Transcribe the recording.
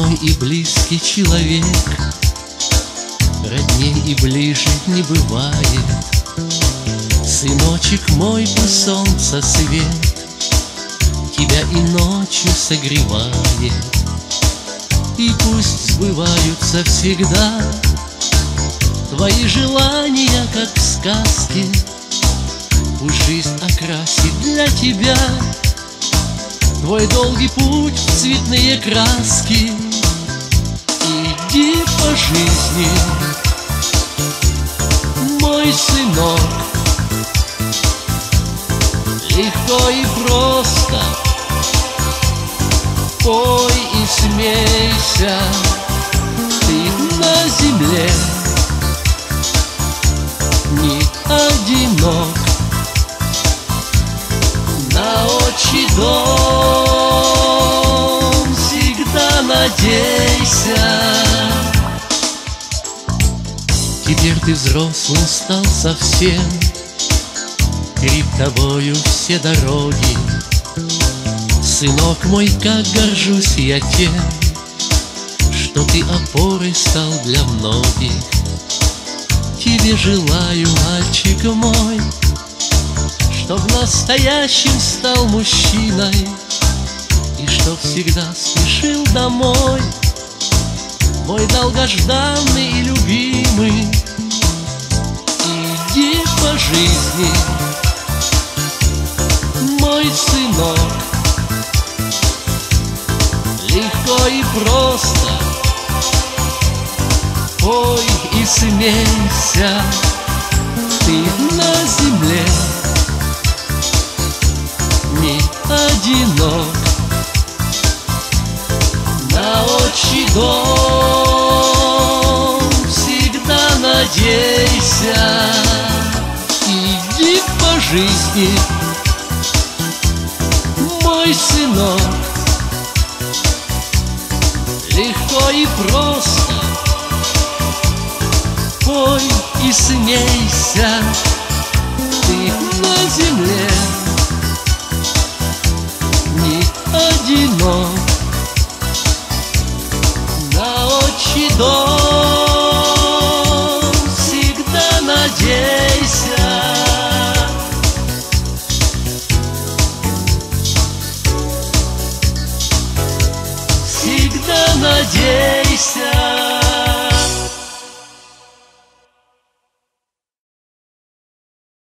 родной и близкий человек, родней и ближе не бывает. Сыночек мой, по солнца свет тебя и ночью согревает. И пусть сбываются всегда твои желания, как в сказке. Пусть жизнь окрасит для тебя твой долгий путь в цветные краски. Иди по жизни, мой сынок, легко и просто пой и смейся. Ты на земле не одинок. На отчий дом всегда надейся. Теперь ты взрослым стал совсем, перед тобою все дороги. Сынок мой, как горжусь я тем, что ты опорой стал для многих. Тебе желаю, мальчик мой, чтоб настоящим стал мужчиной, и чтоб всегда спешил домой, мой долгожданный и любимый. Иди по жизни, мой сынок, легко и просто пой и смейся. Ты на земле не одинок. На отчий дом всегда надейся. Иди по жизни, мой сынок, легко и просто пой и смейся. Ты на земле не одинок. На отчий дом